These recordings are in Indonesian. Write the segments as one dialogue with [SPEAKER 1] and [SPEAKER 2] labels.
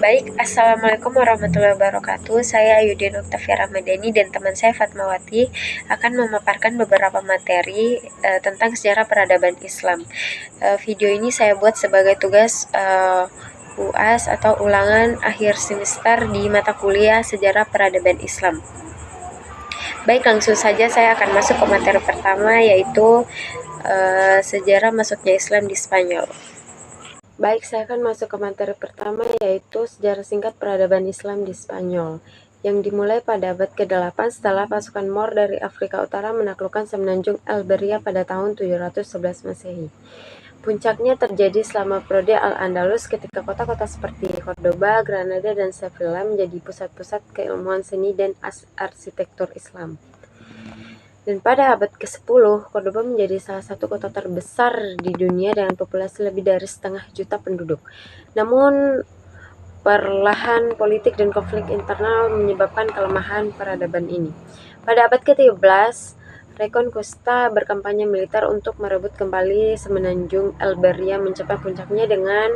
[SPEAKER 1] Baik, Assalamualaikum warahmatullahi wabarakatuh. Saya Ayudin Oktavia Ramadhani dan teman saya Fatmawati akan memaparkan beberapa materi tentang sejarah peradaban Islam. Video ini saya buat sebagai tugas UAS atau ulangan akhir semester di mata kuliah sejarah peradaban Islam. Baik, langsung saja saya akan masuk ke materi pertama, yaitu sejarah masuknya Islam di Spanyol. Baik, saya akan masuk ke materi pertama, yaitu sejarah singkat peradaban Islam di Spanyol, yang dimulai pada abad ke-8 setelah pasukan Moor dari Afrika Utara menaklukkan semenanjung Alberia pada tahun 711 Masehi. Puncaknya terjadi selama periode Al-Andalus ketika kota-kota seperti Cordoba, Granada, dan Sevilla menjadi pusat-pusat keilmuan seni dan arsitektur Islam. Dan pada abad ke-10, Cordoba menjadi salah satu kota terbesar di dunia dengan populasi lebih dari 500 juta penduduk. Namun, perlahan politik dan konflik internal menyebabkan kelemahan peradaban ini. Pada abad ke-13, Reconquista berkampanye militer untuk merebut kembali semenanjung Alberia, mencapai puncaknya dengan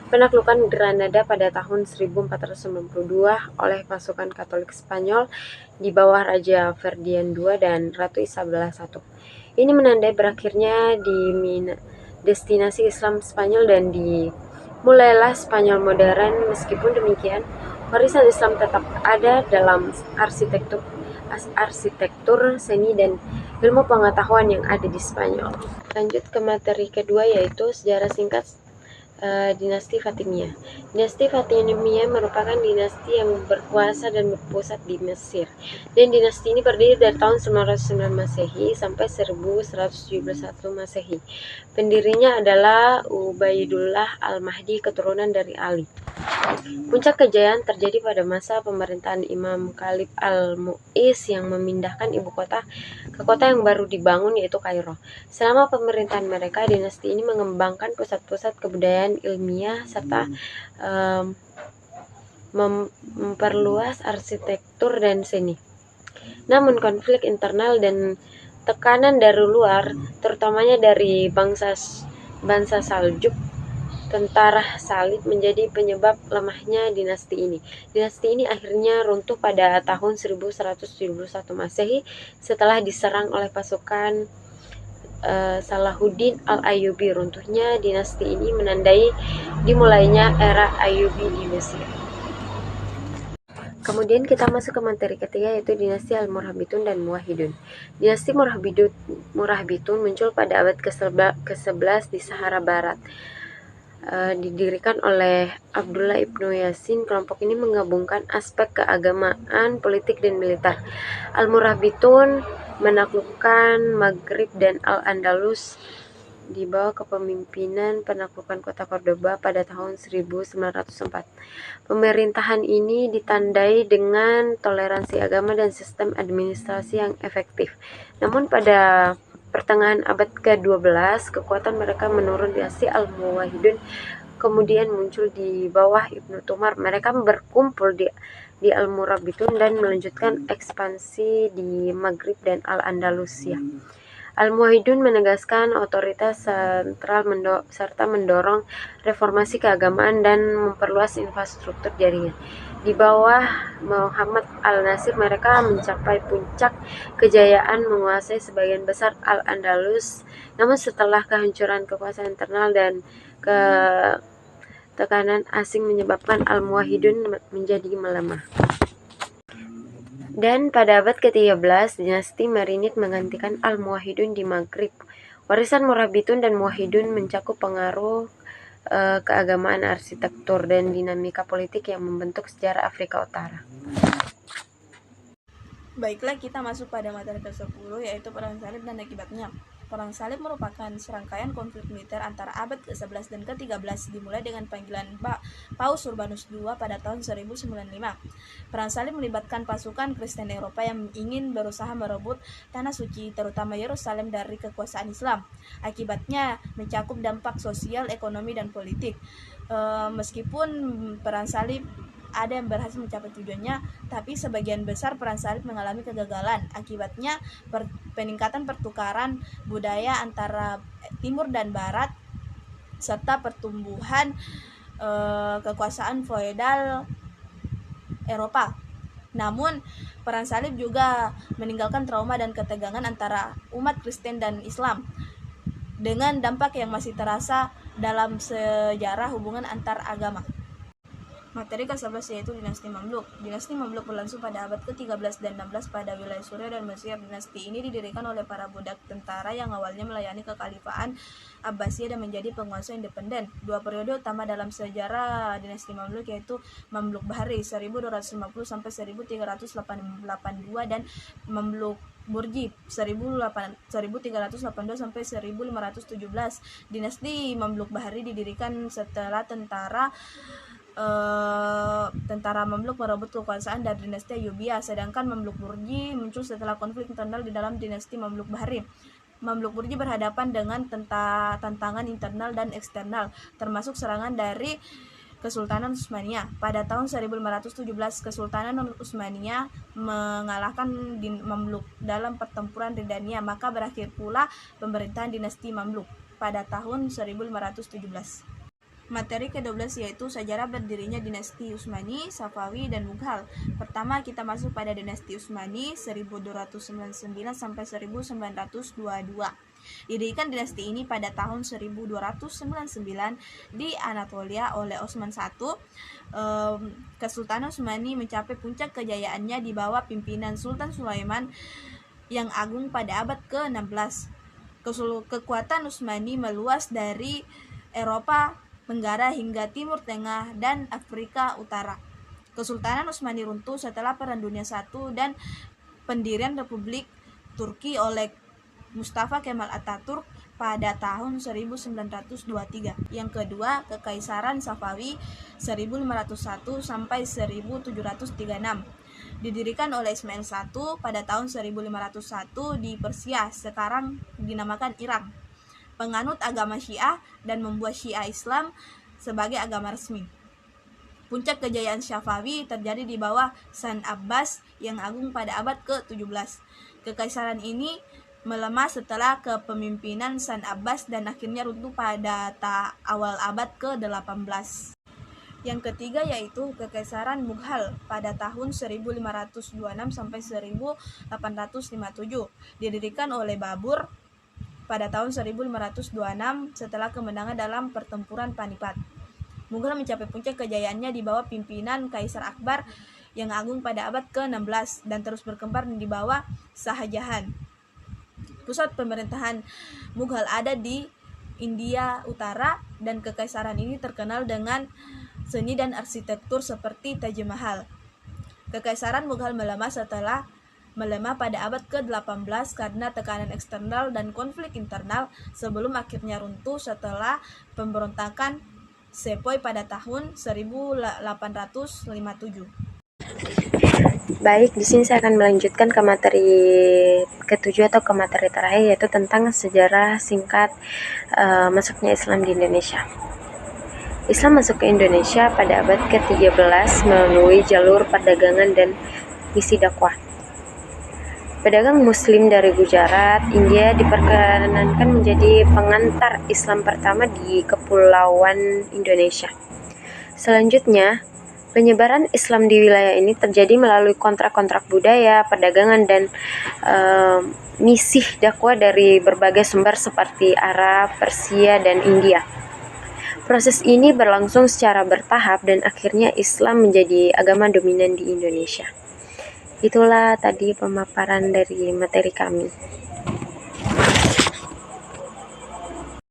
[SPEAKER 1] penaklukan Granada pada tahun 1492 oleh pasukan Katolik Spanyol di bawah Raja Ferdinand II dan Ratu Isabella I. Ini menandai berakhirnya destinasi Islam Spanyol dan dimulailah Spanyol modern. Meskipun demikian, warisan Islam tetap ada dalam arsitektur, seni, dan ilmu pengetahuan yang ada di Spanyol. Lanjut ke materi kedua, yaitu sejarah singkat dinasti Fatimiyah. Dinasti Fatimiyah merupakan dinasti yang berkuasa dan berpusat di Mesir. Dan dinasti ini berdiri dari tahun 909 Masehi sampai 1171 Masehi. Pendirinya adalah Ubaidullah Al-Mahdi, keturunan dari Ali. Puncak kejayaan terjadi pada masa pemerintahan Imam Khalid Al-Mu'izz yang memindahkan ibu kota ke kota yang baru dibangun, yaitu Kairo. Selama pemerintahan mereka, dinasti ini mengembangkan pusat-pusat kebudayaan ilmiah serta memperluas arsitektur dan seni. Namun konflik internal dan tekanan dari luar, terutamanya dari bangsa Saljuk, tentara salib, menjadi penyebab lemahnya dinasti ini. Dinasti ini akhirnya runtuh pada tahun 1171 Masehi setelah diserang oleh pasukan Salahuddin Al-Ayyubi. Runtuhnya dinasti ini menandai dimulainya era Ayyubi di Mesir. Kemudian kita masuk ke materi ketiga, yaitu dinasti Al-Murabitun dan Muwahhidun. Dinasti Murabitun muncul pada abad ke-11 di Sahara Barat. Didirikan oleh Abdullah ibnu Yasin. Kelompok ini menggabungkan aspek keagamaan, politik, dan militer. Al-Murabitun menaklukkan Maghrib dan Al-Andalus di bawah kepemimpinan penaklukan kota Cordoba pada tahun 1904. Pemerintahan ini ditandai dengan toleransi agama dan sistem administrasi yang efektif. Namun pada pertengahan abad ke-12, kekuatan mereka menurun. Dinasti Al-Muwahhidun kemudian muncul di bawah Ibnu Tumar. Mereka berkumpul di Al-Murabitun dan melanjutkan ekspansi di Maghrib dan Al-Andalusia. Al-Muwahhidun menegaskan otoritas sentral serta mendorong reformasi keagamaan dan memperluas infrastruktur jaringan. Di bawah Muhammad Al-Nasir, mereka mencapai puncak kejayaan, menguasai sebagian besar Al-Andalus. Namun setelah kehancuran kekuasaan internal dan tekanan asing menyebabkan Al-Muwahhidun menjadi melemah. Dan pada abad ke-13, dinasti Marinid menggantikan Al-Muwahhidun di Maghrib. Warisan Murabitun dan Muwahhidun mencakup pengaruh keagamaan, arsitektur, dan dinamika politik yang membentuk sejarah Afrika Utara.
[SPEAKER 2] Baiklah, kita masuk pada materi ke-10, yaitu Perang Salib dan akibatnya. Perang Salib merupakan serangkaian konflik militer antara abad ke-11 dan ke-13, dimulai dengan panggilan Paus Urbanus II pada tahun 1095. Perang Salib melibatkan pasukan Kristen Eropa yang ingin berusaha merebut tanah suci, terutama Yerusalem, dari kekuasaan Islam. Akibatnya mencakup dampak sosial, ekonomi, dan politik. Meskipun Perang Salib ada yang berhasil mencapai tujuannya, tapi sebagian besar perang salib mengalami kegagalan. Akibatnya peningkatan pertukaran budaya antara timur dan barat serta pertumbuhan kekuasaan feodal Eropa. Namun, perang salib juga meninggalkan trauma dan ketegangan antara umat Kristen dan Islam, dengan dampak yang masih terasa dalam sejarah hubungan antar agama. Materi ke-11 yaitu dinasti Mamluk. Dinasti Mamluk berlangsung pada abad ke-13 dan 16 pada wilayah Suriah dan Mesir. Dinasti ini didirikan oleh para budak tentara yang awalnya melayani kekhalifaan Abbasiyah dan menjadi penguasa independen. Dua periode utama dalam sejarah dinasti Mamluk yaitu Mamluk Bahri 1250 sampai 1382 dan Mamluk Burji 1382 sampai 1517. Dinasti Mamluk Bahri didirikan setelah tentara Mamluk merebut kekuasaan dari dinasti Ayyubiyah, sedangkan Mamluk Burji muncul setelah konflik internal di dalam dinasti Mamluk Bahri. Mamluk Burji berhadapan dengan tantangan internal dan eksternal, termasuk serangan dari Kesultanan Utsmaniyah. Pada tahun 1517, Kesultanan Utsmaniyah mengalahkan Mamluk dalam pertempuran Ridania, maka berakhir pula pemerintahan dinasti Mamluk pada tahun 1517. Materi ke-12 yaitu sejarah berdirinya dinasti Utsmani, Safawi, dan Mughal. Pertama, kita masuk pada dinasti Utsmani 1299 sampai 1922. Didirikan dinasti ini pada tahun 1299 di Anatolia oleh Osman I. Kesultanan Utsmani mencapai puncak kejayaannya di bawah pimpinan Sultan Sulaiman yang agung pada abad ke-16. Kekuatan Utsmani meluas dari Eropa Tenggara hingga Timur Tengah dan Afrika Utara. Kesultanan Utsmani runtuh setelah Perang Dunia I dan pendirian Republik Turki oleh Mustafa Kemal Atatürk pada tahun 1923. Yang kedua, Kekaisaran Safawi 1501 sampai 1736. Didirikan oleh Ismail I pada tahun 1501 di Persia, sekarang dinamakan Iran. Penganut agama Syiah dan membuat Syiah Islam sebagai agama resmi. Puncak kejayaan Safawi terjadi di bawah San Abbas yang agung pada abad ke-17. Kekaisaran ini melemah setelah kepemimpinan San Abbas dan akhirnya runtuh pada awal abad ke-18. Yang ketiga yaitu Kekaisaran Mughal pada tahun 1526 sampai 1857. Didirikan oleh Babur pada tahun 1526 setelah kemenangan dalam pertempuran Panipat. Mughal mencapai puncak kejayaannya di bawah pimpinan Kaisar Akbar yang agung pada abad ke-16 dan terus berkembang di bawah Shah Jahan. Pusat pemerintahan Mughal ada di India Utara dan kekaisaran ini terkenal dengan seni dan arsitektur seperti Taj Mahal. Kekaisaran Mughal melemah pada abad ke-18 karena tekanan eksternal dan konflik internal sebelum akhirnya runtuh setelah pemberontakan Sepoy pada tahun 1857.
[SPEAKER 1] Baik, di sini saya akan melanjutkan ke materi ke-7 atau ke materi terakhir, yaitu tentang sejarah singkat masuknya Islam di Indonesia. Islam masuk ke Indonesia pada abad ke-13 melalui jalur perdagangan dan misi dakwah. Pedagang Muslim dari Gujarat, India diperkenankan menjadi pengantar Islam pertama di Kepulauan Indonesia. Selanjutnya, penyebaran Islam di wilayah ini terjadi melalui kontrak-kontrak budaya, perdagangan, dan misi dakwah dari berbagai sumber seperti Arab, Persia, dan India. Proses ini berlangsung secara bertahap dan akhirnya Islam menjadi agama dominan di Indonesia. Itulah tadi pemaparan dari materi kami.